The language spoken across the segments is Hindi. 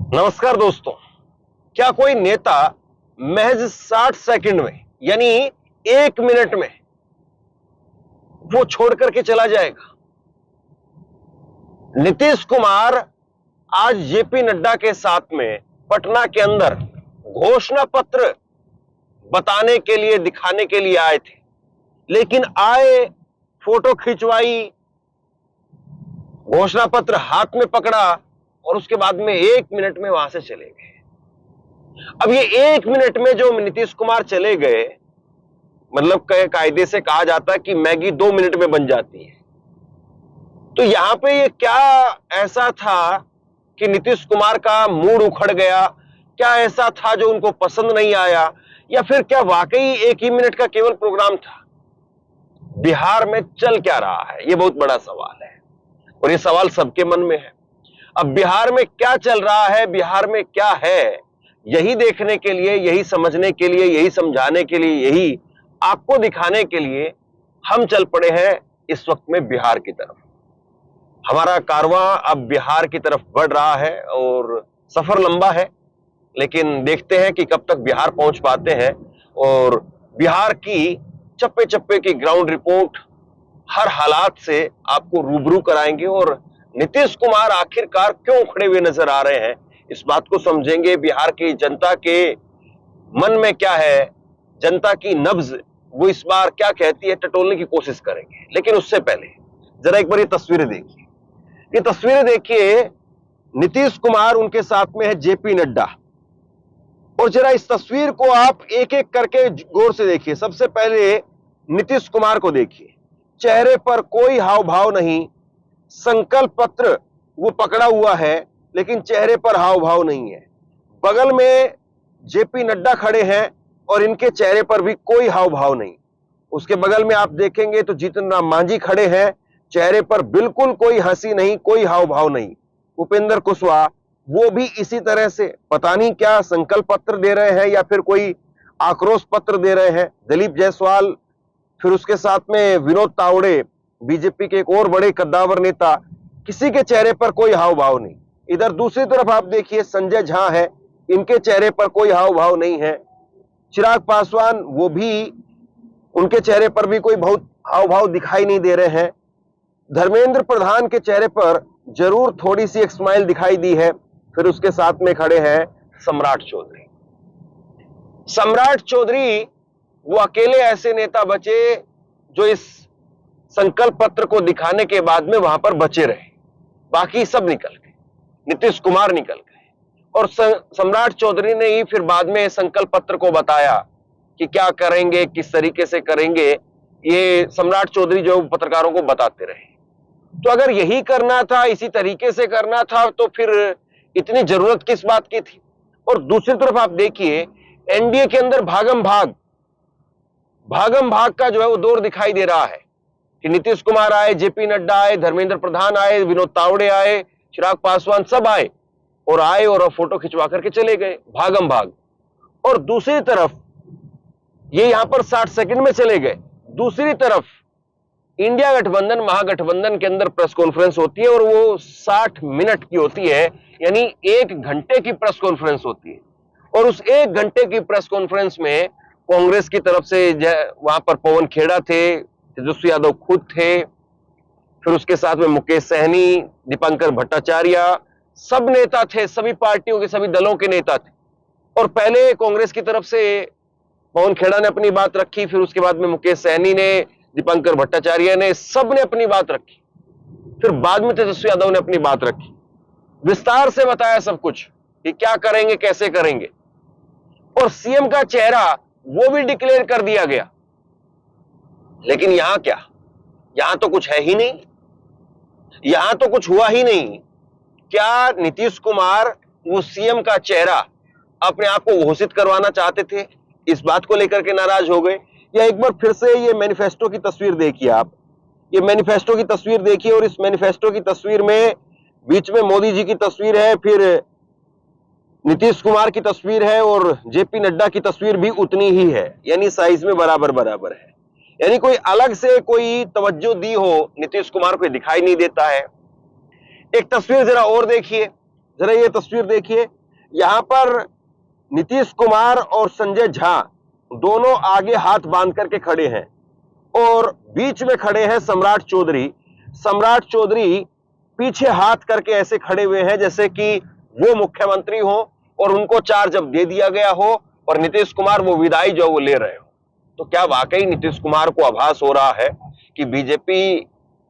नमस्कार दोस्तों। क्या कोई नेता महज 60 सेकंड में यानी 1 मिनट में वो छोड़ करके चला जाएगा? नीतीश कुमार आज जेपी नड्डा के साथ में पटना के अंदर घोषणा पत्र बताने के लिए, दिखाने के लिए आए थे, लेकिन आए, फोटो खिंचवाई, घोषणा पत्र हाथ में पकड़ा और उसके बाद में 1 मिनट में वहां से चले गए। अब ये 1 मिनट में जो नीतीश कुमार चले गए, मतलब कायदे से कहा जाता है कि मैगी 2 मिनट में बन जाती है। तो यहां पे ये क्या ऐसा था कि नीतीश कुमार का मूड उखड़ गया? क्या ऐसा था जो उनको पसंद नहीं आया, या फिर क्या वाकई 1 ही मिनट का केवल प्रोग्राम था? बिहार में चल क्या रहा है, ये बहुत बड़ा सवाल है और ये सवाल सबके मन में है। अब बिहार में क्या चल रहा है, बिहार में क्या है, यही देखने के लिए, यही समझने के लिए, यही समझाने के लिए, यही आपको दिखाने के लिए हम चल पड़े हैं इस वक्त में बिहार की तरफ। हमारा कारवां अब बिहार की तरफ बढ़ रहा है और सफर लंबा है, लेकिन देखते हैं कि कब तक बिहार पहुंच पाते हैं और बिहार की चप्पे चप्पे की ग्राउंड रिपोर्ट हर हालात से आपको रूबरू कराएंगे और नीतीश कुमार आखिरकार क्यों खड़े हुए नजर आ रहे हैं, इस बात को समझेंगे। बिहार की जनता के मन में क्या है, जनता की नब्ज वो इस बार क्या कहती है, टटोलने की कोशिश करेंगे। लेकिन उससे पहले जरा एक बार ये तस्वीरें देखिए। ये तस्वीरें देखिए, नीतीश कुमार, उनके साथ में है जेपी नड्डा। और जरा इस तस्वीर को आप एक एक करके गौर से देखिए। सबसे पहले नीतीश कुमार को देखिए, चेहरे पर कोई हाव भाव नहीं, संकल्प पत्र वो पकड़ा हुआ है लेकिन चेहरे पर हाव भाव नहीं है। बगल में जेपी नड्डा खड़े हैं और इनके चेहरे पर भी कोई हाव भाव नहीं। उसके बगल में आप देखेंगे तो जीतन राम मांझी खड़े हैं, चेहरे पर बिल्कुल कोई हंसी नहीं, कोई हाव भाव नहीं। उपेंद्र कुशवाहा वो भी इसी तरह से, पता नहीं क्या संकल्प पत्र दे रहे हैं या फिर कोई आक्रोश पत्र दे रहे हैं। दिलीप जायसवाल, फिर उसके साथ में विनोद तावड़े, बीजेपी के एक और बड़े कद्दावर नेता, किसी के चेहरे पर कोई हाव भाव नहीं। इधर दूसरी तरफ आप देखिए संजय झा है, इनके चेहरे पर कोई हाव भाव नहीं है। चिराग पासवान, वो भी, उनके चेहरे पर भी कोई बहुत हाव भाव दिखाई नहीं दे रहे हैं। धर्मेंद्र प्रधान के चेहरे पर जरूर थोड़ी सी एक स्माइल दिखाई दी है। फिर उसके साथ में खड़े हैं सम्राट चौधरी। सम्राट चौधरी वो अकेले ऐसे नेता बचे जो इस संकल्प पत्र को दिखाने के बाद में वहां पर बचे रहे, बाकी सब निकल गए, नीतीश कुमार निकल गए। और सम्राट चौधरी ने ही फिर बाद में संकल्प पत्र को बताया कि क्या करेंगे, किस तरीके से करेंगे, ये सम्राट चौधरी जो पत्रकारों को बताते रहे। तो अगर यही करना था, इसी तरीके से करना था, तो फिर इतनी जरूरत किस बात की थी? और दूसरी तरफ आप देखिए, एनडीए के अंदर भागम भाग का जो है वो दौर दिखाई दे रहा है कि नीतीश कुमार आए, जेपी नड्डा आए, धर्मेंद्र प्रधान आए, विनोद तावड़े आए, चिराग पासवान, सब आए और फोटो खिंचवा करके चले गए, भागम भाग। और दूसरी तरफ ये यहां पर 60 सेकंड में चले गए। दूसरी तरफ इंडिया गठबंधन, महागठबंधन के अंदर प्रेस कॉन्फ्रेंस होती है और वो 60 मिनट की होती है, यानी 1 घंटे की प्रेस कॉन्फ्रेंस होती है। और उस 1 घंटे की प्रेस कॉन्फ्रेंस में कांग्रेस की तरफ से वहां पर पवन खेड़ा थे, तेजस्वी यादव खुद थे, फिर उसके साथ में मुकेश सहनी, दीपांकर भट्टाचार्य, सब नेता थे, सभी पार्टियों के, सभी दलों के नेता थे। और पहले कांग्रेस की तरफ से पवन खेड़ा ने अपनी बात रखी, फिर उसके बाद में मुकेश सहनी ने, दीपांकर भट्टाचार्य ने, सब ने अपनी बात रखी, फिर बाद में तेजस्वी यादव ने अपनी बात रखी। विस्तार से बताया सब कुछ कि क्या करेंगे, कैसे करेंगे। और सीएम का चेहरा वो भी डिक्लेयर कर दिया गया। लेकिन यहां क्या, यहां तो कुछ है ही नहीं, यहां तो कुछ हुआ ही नहीं। क्या नीतीश कुमार वो सीएम का चेहरा अपने आप को घोषित करवाना चाहते थे, इस बात को लेकर के नाराज हो गए? या एक बार फिर से ये मैनिफेस्टो की तस्वीर देखिए आप, ये मैनिफेस्टो की तस्वीर देखिए और इस मैनिफेस्टो की तस्वीर में बीच में मोदी जी की तस्वीर है, फिर नीतीश कुमार की तस्वीर है और जेपी नड्डा की तस्वीर भी उतनी ही है, यानी साइज में बराबर बराबर है। यानी कोई अलग से कोई तवज्जो दी हो नीतीश कुमार को दिखाई नहीं देता है। एक तस्वीर जरा और देखिए, जरा ये तस्वीर देखिए, यहां पर नीतीश कुमार और संजय झा दोनों आगे हाथ बांध करके खड़े हैं और बीच में खड़े हैं सम्राट चौधरी। सम्राट चौधरी पीछे हाथ करके ऐसे खड़े हुए हैं जैसे कि वो मुख्यमंत्री हो और उनको चार्ज अब दे दिया गया हो और नीतीश कुमार वो विदाई जो वो ले रहे हो। तो क्या वाकई नीतीश कुमार को आभास हो रहा है कि बीजेपी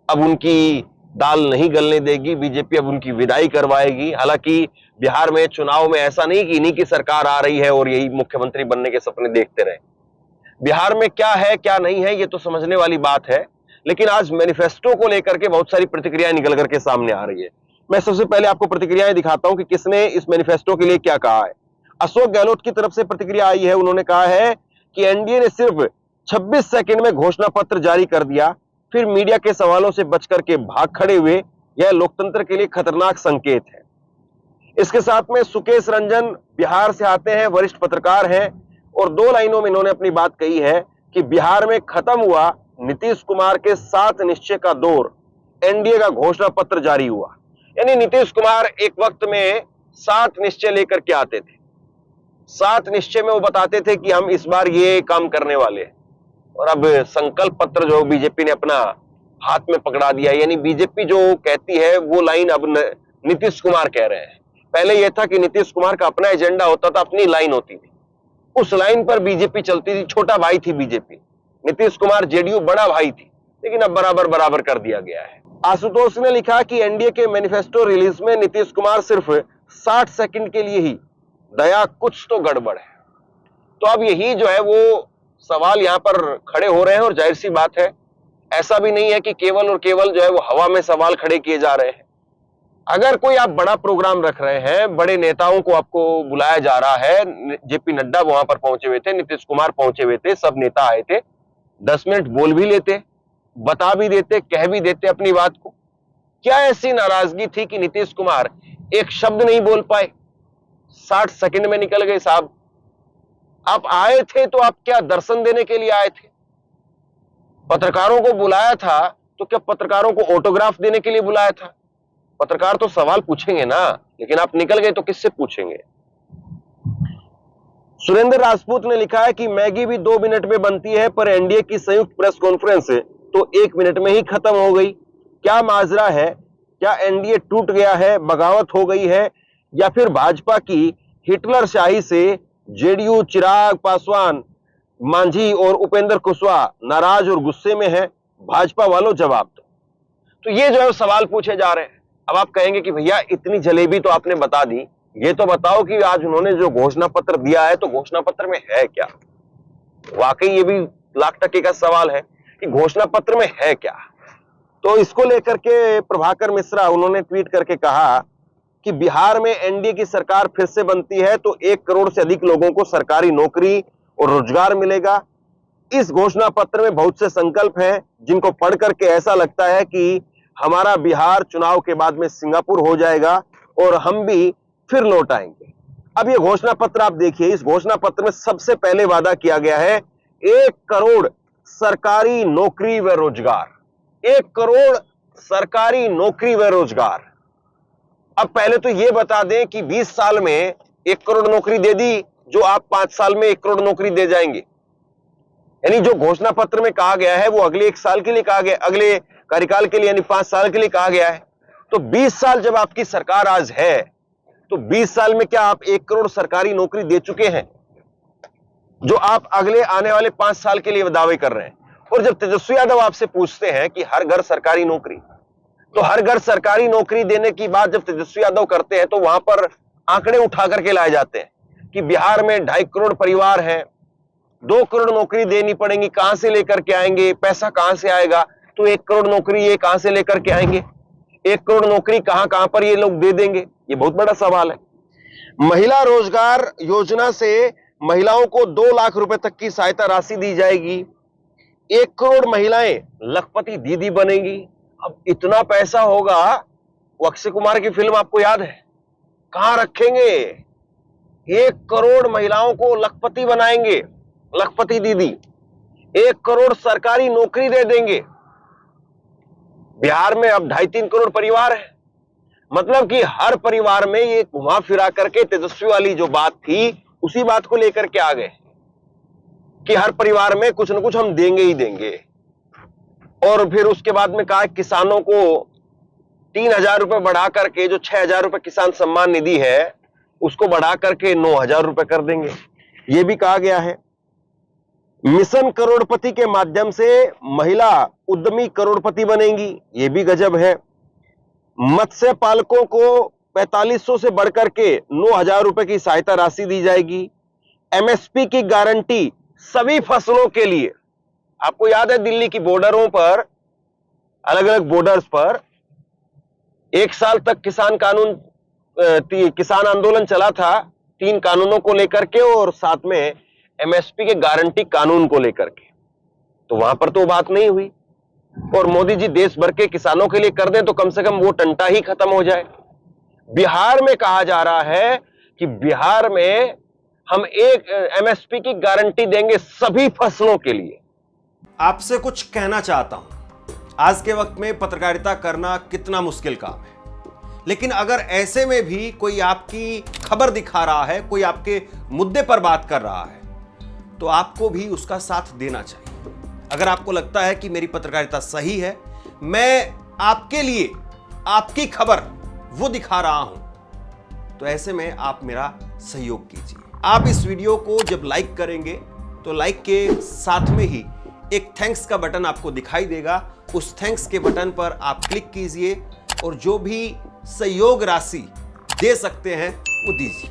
अब उनकी दाल नहीं गलने देगी, बीजेपी अब उनकी विदाई करवाएगी? हालांकि बिहार में चुनाव में ऐसा नहीं कि इन्हीं की सरकार आ रही है और यही मुख्यमंत्री बनने के सपने देखते रहे। बिहार में क्या है क्या नहीं है ये तो समझने वाली बात है, लेकिन आज मैनिफेस्टो को लेकर के बहुत सारी प्रतिक्रियाएं निकल करके सामने आ रही है। मैं सबसे पहले आपको प्रतिक्रियाएं दिखाता हूं कि किसने इस मैनिफेस्टो के लिए क्या कहा है। अशोक गहलोत की तरफ से प्रतिक्रिया आई है। उन्होंने कहा है कि एनडीए ने सिर्फ 26 सेकंड में घोषणा पत्र जारी कर दिया, फिर मीडिया के सवालों से बच करके भाग खड़े हुए। यह लोकतंत्र के लिए खतरनाक संकेत है। इसके साथ में सुकेश रंजन बिहार से आते हैं, वरिष्ठ पत्रकार हैं और 2 लाइनों में इन्होंने अपनी बात कही है कि बिहार में खत्म हुआ नीतीश कुमार के 7 निश्चय का दौर, एनडीए का घोषणा पत्र जारी हुआ। यानी नीतीश कुमार एक वक्त में 7 निश्चय लेकर के आते थे। 7 निश्चय में वो बताते थे कि हम इस बार ये काम करने वाले हैं और अब संकल्प पत्र जो बीजेपी ने अपना हाथ में पकड़ा दिया। यानी बीजेपी जो कहती है वो लाइन अब नीतीश कुमार कह रहे हैं। पहले यह था कि नीतीश कुमार का अपना एजेंडा होता था, अपनी लाइन होती थी, उस लाइन पर बीजेपी चलती थी। छोटा भाई थी बीजेपी, नीतीश कुमार जेडीयू बड़ा भाई थी, लेकिन अब बराबर बराबर कर दिया गया है। आशुतोष ने लिखा कि एनडीए के मैनिफेस्टो रिलीज में नीतीश कुमार सिर्फ 60 सेकंड के लिए ही, दया कुछ तो गड़बड़ है। तो अब यही जो है वो सवाल यहां पर खड़े हो रहे हैं और जाहिर सी बात है, ऐसा भी नहीं है कि केवल और केवल जो है वो हवा में सवाल खड़े किए जा रहे हैं। अगर कोई आप बड़ा प्रोग्राम रख रहे हैं, बड़े नेताओं को आपको बुलाया जा रहा है, जेपी नड्डा वहां पर पहुंचे हुए थे, नीतीश कुमार पहुंचे हुए थे, सब नेता आए थे, 10 मिनट बोल भी लेते, बता भी देते, कह भी देते अपनी बात को। क्या ऐसी नाराजगी थी कि नीतीश कुमार एक शब्द नहीं बोल पाए? 60 सेकंड में निकल गए साहब। आप आए थे तो आप क्या दर्शन देने के लिए आए थे? पत्रकारों को बुलाया था तो क्या पत्रकारों को ऑटोग्राफ देने के लिए बुलाया था? पत्रकार तो सवाल पूछेंगे ना, लेकिन आप निकल गए तो किससे पूछेंगे? सुरेंद्र राजपूत ने लिखा है कि मैगी भी 2 मिनट में बनती है, पर एनडीए की संयुक्त प्रेस कॉन्फ्रेंस तो 1 मिनट में ही खत्म हो गई। क्या माजरा है? क्या एनडीए टूट गया है, बगावत हो गई है, या फिर भाजपा की हिटलर शाही से जेडीयू चिराग पासवान, मांझी और उपेंद्र कुशवाहा नाराज और गुस्से में है? भाजपा वालों जवाब दो। तो ये जो है सवाल पूछे जा रहे हैं। अब आप कहेंगे कि भैया इतनी जलेबी तो आपने बता दी, ये तो बताओ कि आज उन्होंने जो घोषणा पत्र दिया है तो घोषणा पत्र में है क्या? वाकई ये भी लाख टके का सवाल है कि घोषणा पत्र में है क्या। तो इसको लेकर के प्रभाकर मिश्रा उन्होंने ट्वीट करके कहा कि बिहार में एनडीए की सरकार फिर से बनती है तो 1 करोड़ से अधिक लोगों को सरकारी नौकरी और रोजगार मिलेगा। इस घोषणा पत्र में बहुत से संकल्प हैं जिनको पढ़ करके ऐसा लगता है कि हमारा बिहार चुनाव के बाद में सिंगापुर हो जाएगा और हम भी फिर लौट आएंगे। अब ये घोषणा पत्र आप देखिए, इस घोषणा पत्र में सबसे पहले वादा किया गया है 1 करोड़ सरकारी नौकरी व रोजगार। 1 करोड़ सरकारी नौकरी व रोजगार। अब पहले तो ये बता दें कि 20 साल में 1 करोड़ नौकरी दे दी, जो आप 5 साल में 1 करोड़ नौकरी दे जाएंगे। यानी जो घोषणा पत्र में कहा गया है वो अगले 1 साल के लिए कहा गया, अगले कार्यकाल के लिए यानी 5 साल के लिए कहा गया है। तो 20 साल जब आपकी सरकार आज है तो 20 साल में क्या आप 1 करोड़ सरकारी नौकरी दे चुके हैं, जो आप अगले आने वाले 5 साल के लिए दावे कर रहे हैं? और जब तेजस्वी यादव आपसे पूछते हैं कि हर घर सरकारी नौकरी, तो हर घर सरकारी नौकरी देने की बात जब तेजस्वी यादव करते हैं तो वहां पर आंकड़े उठा करके लाए जाते हैं कि बिहार में 2.5 करोड़ परिवार हैं, 2 करोड़ नौकरी देनी पड़ेगी, कहां से लेकर के आएंगे, पैसा कहां से आएगा? तो 1 करोड़ नौकरी ये कहां से लेकर के आएंगे? 1 करोड़ नौकरी कहां कहां पर ये लोग दे देंगे? ये बहुत बड़ा सवाल है। महिला रोजगार योजना से महिलाओं को 2 लाख रुपए तक की सहायता राशि दी जाएगी। 1 करोड़ महिलाएं लखपति दीदी बनेंगी। अब इतना पैसा होगा, वो अक्षय कुमार की फिल्म आपको याद है, कहां रखेंगे? 1 करोड़ महिलाओं को लखपति बनाएंगे, लखपति दीदी। 1 करोड़ सरकारी नौकरी दे देंगे। बिहार में अब 2.5-3 करोड़ परिवार है। मतलब कि हर परिवार में ये घुमा फिरा करके तेजस्वी वाली जो बात थी उसी बात को लेकर के आ गए कि हर परिवार में कुछ ना कुछ हम देंगे ही देंगे। और फिर उसके बाद में कहा किसानों को 3,000 रुपए बढ़ा करके जो 6,000 रुपए किसान सम्मान निधि है उसको बढ़ा करके 9,000 रुपए कर देंगे, यह भी कहा गया है। मिशन करोड़पति के माध्यम से महिला उद्यमी करोड़पति बनेंगी, यह भी गजब है। मत्स्य पालकों को 4500 से बढ़कर के 9,000 रुपए की सहायता राशि दी जाएगी। एमएसपी की गारंटी सभी फसलों के लिए। आपको याद है दिल्ली की बॉर्डरों पर, अलग अलग बॉर्डर्स पर 1 साल तक किसान आंदोलन चला था 3 कानूनों को लेकर के और साथ में एमएसपी के गारंटी कानून को लेकर के। तो वहां पर तो बात नहीं हुई। और मोदी जी देश भर के किसानों के लिए कर दें तो कम से कम वो टंटा ही खत्म हो जाए। बिहार में कहा जा रहा है कि बिहार में हम एक एमएसपी की गारंटी देंगे सभी फसलों के लिए। आपसे कुछ कहना चाहता हूं। आज के वक्त में पत्रकारिता करना कितना मुश्किल काम है, लेकिन अगर ऐसे में भी कोई आपकी खबर दिखा रहा है, कोई आपके मुद्दे पर बात कर रहा है, तो आपको भी उसका साथ देना चाहिए। अगर आपको लगता है कि मेरी पत्रकारिता सही है, मैं आपके लिए आपकी खबर वो दिखा रहा हूं, तो ऐसे में आप मेरा सहयोग कीजिए। आप इस वीडियो को जब लाइक करेंगे तो लाइक के साथ में ही एक थैंक्स का बटन आपको दिखाई देगा। उस थैंक्स के बटन पर आप क्लिक कीजिए और जो भी सहयोग राशि दे सकते हैं वो दीजिए।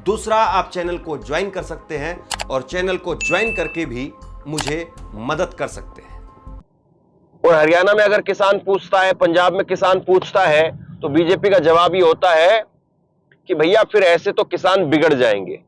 दूसरा, आप चैनल को ज्वाइन कर सकते हैं और चैनल को ज्वाइन करके भी मुझे मदद कर सकते हैं। और हरियाणा में अगर किसान पूछता है, पंजाब में किसान पूछता है, तो बीजेपी का जवाब ये होता है कि भैया फिर ऐसे तो किसान बिगड़ जाएंगे।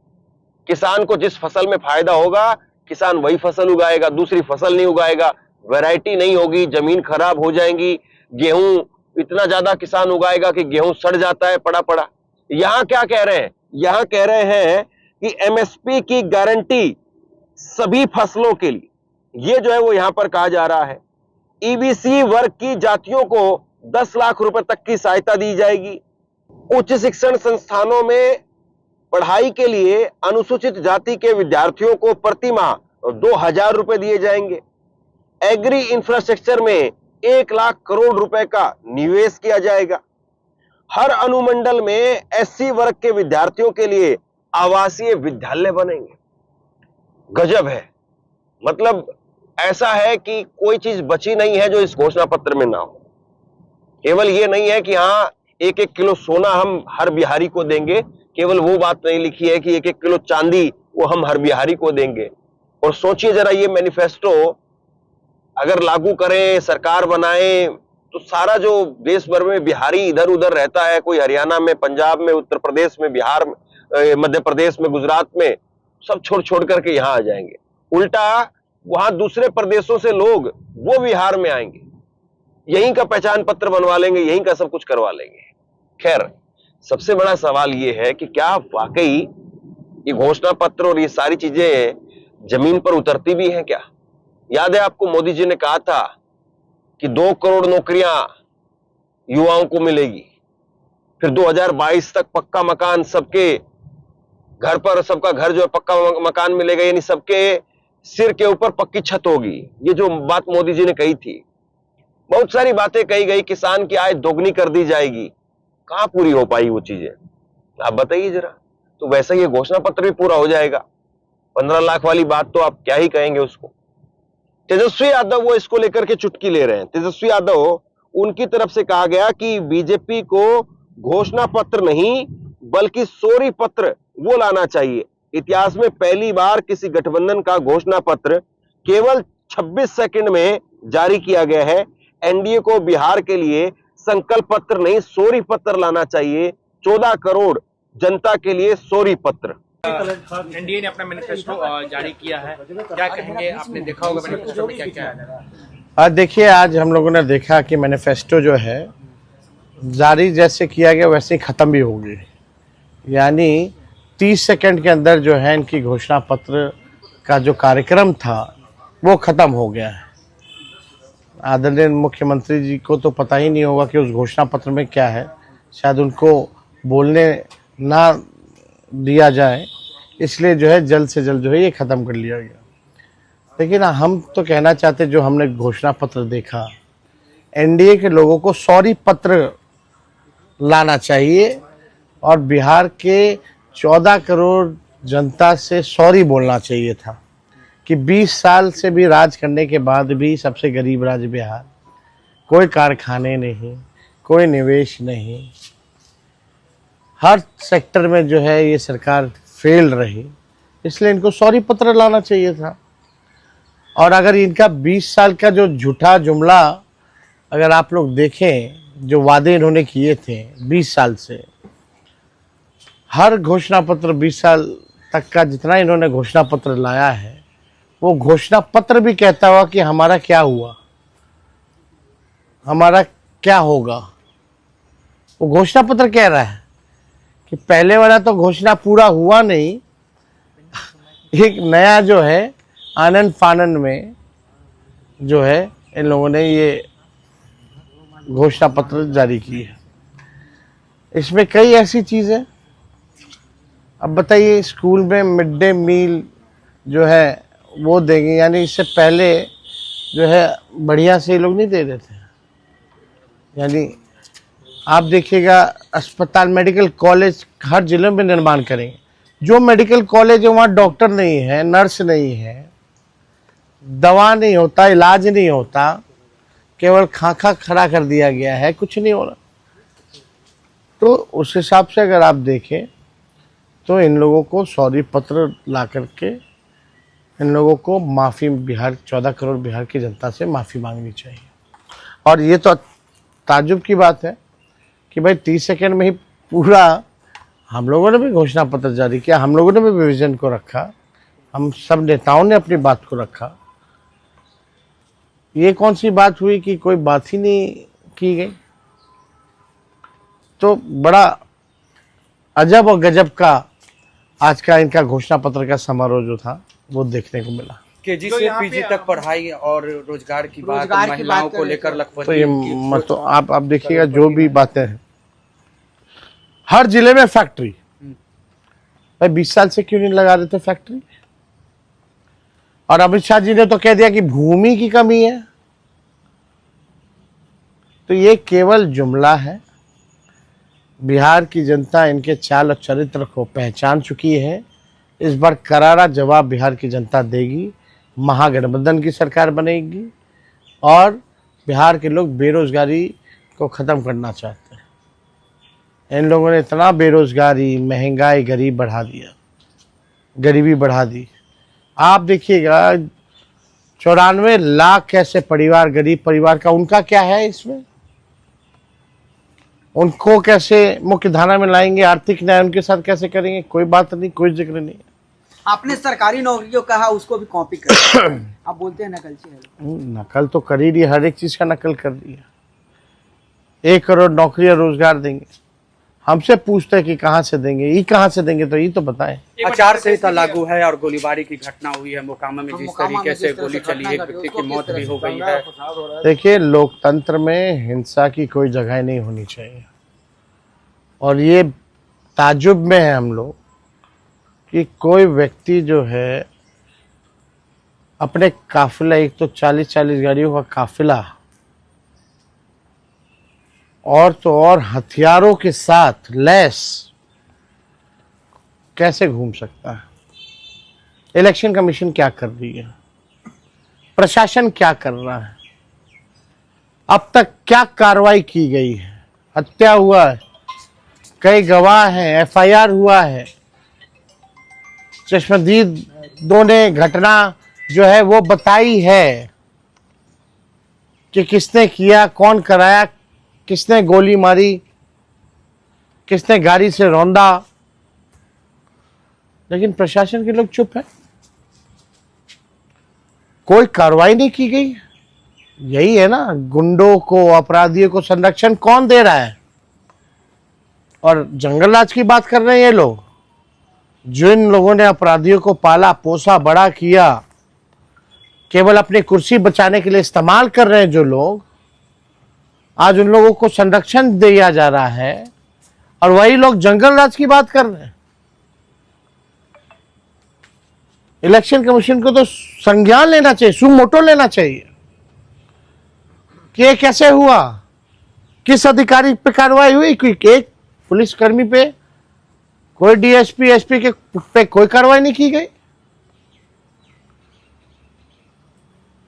किसान को जिस फसल में फायदा होगा किसान वही फसल उगाएगा, दूसरी फसल नहीं उगाएगा, वैरायटी नहीं होगी, जमीन खराब हो जाएंगी। गेहूं इतना ज्यादा किसान उगाएगा कि गेहूं सड़ जाता है पड़ा पड़ा। यहां क्या कह रहे हैं? यहां कह रहे हैं कि एमएसपी की गारंटी सभी फसलों के लिए, ये जो है वो यहां पर कहा जा रहा है। ईबीसी वर्ग की जातियों को 10 लाख रुपए तक की सहायता दी जाएगी। उच्च शिक्षण संस्थानों में पढ़ाई के लिए अनुसूचित जाति के विद्यार्थियों को प्रति माह 2,000 रुपए दिए जाएंगे। एग्री इंफ्रास्ट्रक्चर में 1 लाख करोड़ रुपए का निवेश किया जाएगा। हर अनुमंडल में एससी वर्ग के विद्यार्थियों के लिए आवासीय विद्यालय बनेंगे। गजब है। मतलब ऐसा है कि कोई चीज बची नहीं है जो इस घोषणा पत्र में ना हो। केवल ये नहीं है कि हां 1-1 किलो सोना हम हर बिहारी को देंगे, केवल वो बात नहीं लिखी है कि 1-1 किलो चांदी वो हम हर बिहारी को देंगे। और सोचिए जरा, ये मैनिफेस्टो अगर लागू करें, सरकार बनाए, तो सारा जो देश भर में बिहारी इधर उधर रहता है, कोई हरियाणा में, पंजाब में, उत्तर प्रदेश में, बिहार में, मध्य प्रदेश में, गुजरात में, सब छोड़ छोड़ करके यहां आ जाएंगे। उल्टा वहां दूसरे प्रदेशों से लोग वो बिहार में आएंगे, यहीं का पहचान पत्र बनवा लेंगे, यहीं का सब कुछ करवा लेंगे। खैर, सबसे बड़ा सवाल यह है कि क्या वाकई ये घोषणा पत्र और ये सारी चीजें जमीन पर उतरती भी हैं क्या? याद है आपको, मोदी जी ने कहा था कि 2 करोड़ नौकरियां युवाओं को मिलेगी, फिर 2022 तक पक्का मकान सबके घर पर, सबका घर जो है पक्का मकान मिलेगा, यानी सबके सिर के ऊपर पक्की छत होगी। ये जो बात मोदी जी ने कही थी, बहुत सारी बातें कही गई, किसान की आय दोगुनी कर दी जाएगी। कहां पूरी हो पाई वो चीजें, आप बताइए जरा। तो वैसे ये घोषणा पत्र भी पूरा हो जाएगा। 15 लाख वाली बात तो आप क्या ही कहेंगे उसको। तेजस्वी यादव वो इसको लेकर के चुटकी ले रहे हैं। तेजस्वी यादव, उनकी तरफ से कहा गया कि बीजेपी को घोषणा पत्र नहीं बल्कि सोरी पत्र वो लाना चाहिए। इतिहास में पहली बार किसी गठबंधन का घोषणा पत्र केवल 26 सेकंड में जारी किया गया है। एनडीए को बिहार के लिए संकल्प पत्र नहीं सोरी पत्र लाना चाहिए। 14 करोड़ जनता के लिए सोरी पत्र। एनडीए ने अपना मैनिफेस्टो जारी किया है, क्या कहेंगे? आपने देखा होगा मैनिफेस्टो में क्या क्या है। आज देखिए, आज हम लोगों ने देखा कि मैनिफेस्टो जो है जारी जैसे किया गया वैसे ही ख़त्म भी होगी। यानी 30 सेकंड के अंदर जो है इनकी घोषणा पत्र का जो कार्यक्रम था वो ख़त्म हो गया है। आदरणीय मुख्यमंत्री जी को तो पता ही नहीं होगा कि उस घोषणा पत्र में क्या है, शायद उनको बोलने ना दिया जाए, इसलिए जो है जल्द से जल्द जो है ये ख़त्म कर लिया गया। लेकिन हम तो कहना चाहते, जो हमने घोषणा पत्र देखा, एनडीए के लोगों को सॉरी पत्र लाना चाहिए और बिहार के 14 करोड़ जनता से सॉरी बोलना चाहिए था कि 20 साल से भी राज करने के बाद भी सबसे गरीब राज्य बिहार, कोई कारखाने नहीं, कोई निवेश नहीं, हर सेक्टर में जो है ये सरकार फेल रही, इसलिए इनको सॉरी पत्र लाना चाहिए था। और अगर इनका 20 साल का जो झूठा जुमला अगर आप लोग देखें, जो वादे इन्होंने किए थे 20 साल से, हर घोषणा पत्र 20 साल तक का जितना इन्होंने घोषणा पत्र लाया है, वो घोषणा पत्र भी कहता हुआ कि हमारा क्या हुआ, हमारा क्या होगा। वो घोषणा पत्र कह रहा है कि पहले वाला तो घोषणा पूरा हुआ नहीं, एक नया जो है आनंद फानन में जो है इन लोगों ने ये घोषणा पत्र जारी की है। इसमें कई ऐसी चीज़ें, अब बताइए स्कूल में मिड डे मील जो है वो देंगे, यानी इससे पहले जो है बढ़िया से ये लोग नहीं दे रहे थे। यानी आप देखिएगा अस्पताल, मेडिकल कॉलेज हर जिले में निर्माण करेंगे। जो मेडिकल कॉलेज है वहाँ डॉक्टर नहीं है, नर्स नहीं है, दवा नहीं होता, इलाज नहीं होता, केवल खाका खड़ा कर दिया गया है, कुछ नहीं हो रहा। तो उस हिसाब से अगर आप देखें तो इन लोगों को सॉरी पत्र ला करके इन लोगों को माफ़ी, बिहार 14 करोड़ बिहार की जनता से माफ़ी मांगनी चाहिए। और ये तो ताज्जुब की बात है कि भाई 30 सेकंड में ही पूरा, हम लोगों ने भी घोषणा पत्र जारी किया, हम लोगों ने भी विजन को रखा, हम सब नेताओं ने अपनी बात को रखा। ये कौन सी बात हुई कि कोई बात ही नहीं की गई। तो बड़ा अजब और गजब का आज का इनका घोषणा पत्र का समारोह जो था वो देखने को मिला। केजी से पीजी तक पढ़ाई और रोजगार की बात, महिलाओं को लेकर लखपति तो ये मत, तो आप देखिएगा जो भी बातें हैं, हर जिले में फैक्ट्री, भाई 20 साल से क्यों नहीं लगा रहे थे फैक्ट्री। और अमित शाह जी ने तो कह दिया कि भूमि की कमी है। तो ये केवल जुमला है। बिहार की जनता इनके चाल और चरित्र को पहचान चुकी है। इस बार करारा जवाब बिहार की जनता देगी। महागठबंधन की सरकार बनेगी और बिहार के लोग बेरोजगारी को ख़त्म करना चाहते हैं। इन लोगों ने इतना बेरोजगारी, महंगाई, गरीबी बढ़ा दी। आप देखिएगा 94 लाख ऐसे परिवार, गरीब परिवार का, उनका क्या है इसमें? उनको कैसे मुख्य धारा में लाएंगे, आर्थिक न्याय उनके साथ कैसे करेंगे? कोई बात नहीं, कोई जिक्र नहीं। आपने सरकारी नौकरी जो कहा उसको भी कॉपी कर आप बोलते हैं नकलची है। नकल तो कर ही रही है, हर एक चीज का नकल कर रही है। 1 करोड़ नौकरियां रोजगार देंगे, हमसे पूछते हैं कि कहाँ से देंगे, ये कहाँ से देंगे, तो ये तो बताएं। आचार संहिता लागू है और गोलीबारी की घटना हुई है मोकामा में, जिस तरीके से गोली चली, एक व्यक्ति की मौत भी हो गई है। देखिए, लोकतंत्र में हिंसा की कोई जगह नहीं होनी चाहिए। और ये ताज्जुब में है हम लोग कि कोई व्यक्ति जो है अपने काफिला, एक तो 40-40 गाड़ियों का काफिला, और तो और हथियारों के साथ लैस कैसे घूम सकता है? इलेक्शन कमीशन क्या कर रही है? प्रशासन क्या कर रहा है? अब तक क्या कार्रवाई की गई है? हत्या हुआ है, कई गवाह हैं, एफआईआर हुआ है, चश्मदीदों ने घटना जो है वो बताई है कि किसने किया, कौन कराया, किसने गोली मारी, किसने गाड़ी से रौंदा। लेकिन प्रशासन के लोग चुप है, कोई कार्रवाई नहीं की गई। यही है ना, गुंडों को, अपराधियों को संरक्षण कौन दे रहा है? और जंगल राज की बात कर रहे हैं ये लोग। जो इन लोगों ने अपराधियों को पाला पोसा बड़ा किया, केवल अपनी कुर्सी बचाने के लिए इस्तेमाल कर रहे हैं जो लोग, आज उन लोगों को संरक्षण दिया जा रहा है। और वही लोग जंगल राज की बात कर रहे हैं। इलेक्शन कमीशन को तो संज्ञान लेना चाहिए, सुमोटो लेना चाहिए कि ये कैसे हुआ, किस अधिकारी पे कार्रवाई हुई, एक पुलिसकर्मी पे, कोई डीएसपी एसपी के पे कोई कार्रवाई नहीं की गई।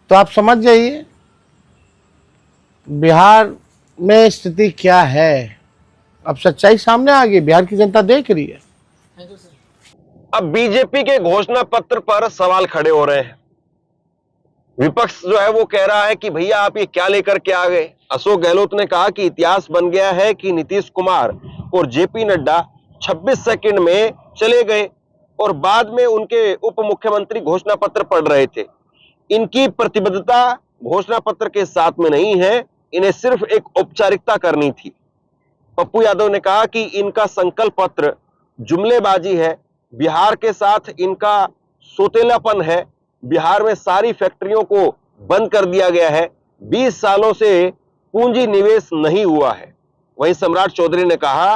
तो आप समझ जाइए बिहार में स्थिति क्या है। अब सच्चाई सामने आ गई, बिहार की जनता देख रही है। अब बीजेपी के घोषणा पत्र पर सवाल खड़े हो रहे हैं। विपक्ष जो है वो कह रहा है कि भैया आप ये क्या लेकर के आ गए। अशोक गहलोत ने कहा कि इतिहास बन गया है कि नीतीश कुमार और जेपी नड्डा 26 सेकंड में चले गए और बाद में उनके उप मुख्यमंत्री घोषणा पत्र पढ़ रहे थे। इनकी प्रतिबद्धता घोषणा पत्र के साथ में नहीं है, इन्हें सिर्फ एक औपचारिकता करनी थी। पप्पू यादव ने कहा कि इनका संकल्प पत्र जुमलेबाजी है, बिहार के साथ इनका सोतेलापन है। बिहार में सारी फैक्ट्रियों को बंद कर दिया गया है, 20 सालों से पूंजी निवेश नहीं हुआ है। वहीं सम्राट चौधरी ने कहा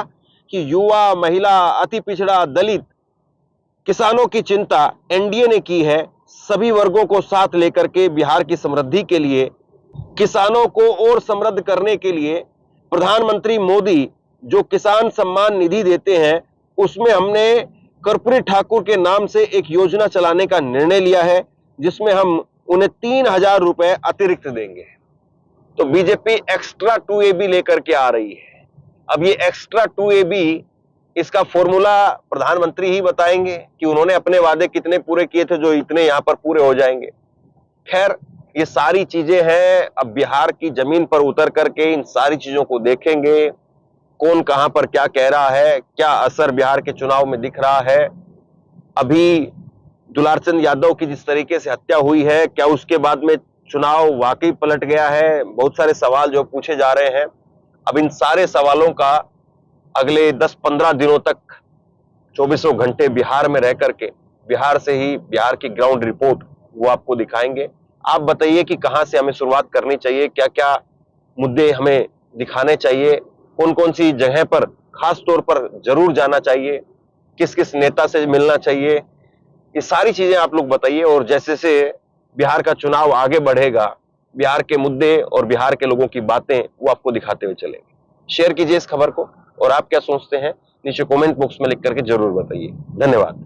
कि युवा, महिला, अति पिछड़ा, दलित, किसानों की चिंता एनडीए ने की है। सभी वर्गों को साथ लेकर के बिहार की समृद्धि के लिए, किसानों को और समृद्ध करने के लिए प्रधानमंत्री मोदी जो किसान सम्मान निधि देते हैं उसमें हमने कर्पूरी ठाकुर के नाम से एक योजना चलाने का निर्णय लिया है, जिसमें हम उन्हें 3000 रुपए अतिरिक्त देंगे। तो बीजेपी एक्स्ट्रा 2AB लेकर के आ रही है। अब ये एक्स्ट्रा 2AB, इसका फॉर्मूला प्रधानमंत्री ही बताएंगे कि उन्होंने अपने वादे कितने पूरे किए थे जो इतने यहां पर पूरे हो जाएंगे। खैर, ये सारी चीजें हैं, अब बिहार की जमीन पर उतर करके इन सारी चीजों को देखेंगे। कौन कहां पर क्या कह रहा है, क्या असर बिहार के चुनाव में दिख रहा है। अभी दुलारचंद यादव की जिस तरीके से हत्या हुई है, क्या उसके बाद में चुनाव वाकई पलट गया है। बहुत सारे सवाल जो पूछे जा रहे हैं। अब इन सारे सवालों का अगले 10-15 दिनों तक 24 घंटे बिहार में रह करके, बिहार से ही बिहार की ग्राउंड रिपोर्ट वो आपको दिखाएंगे। आप बताइए कि कहां से हमें शुरुआत करनी चाहिए, क्या क्या मुद्दे हमें दिखाने चाहिए, कौन कौन सी जगह पर खास तौर पर जरूर जाना चाहिए, किस किस नेता से मिलना चाहिए। ये सारी चीजें आप लोग बताइए। और जैसे जैसे बिहार का चुनाव आगे बढ़ेगा, बिहार के मुद्दे और बिहार के लोगों की बातें वो आपको दिखाते हुए चलेंगे। शेयर कीजिए इस खबर को और आप क्या सोचते हैं नीचे कमेंट बॉक्स में लिख करके जरूर बताइए। धन्यवाद।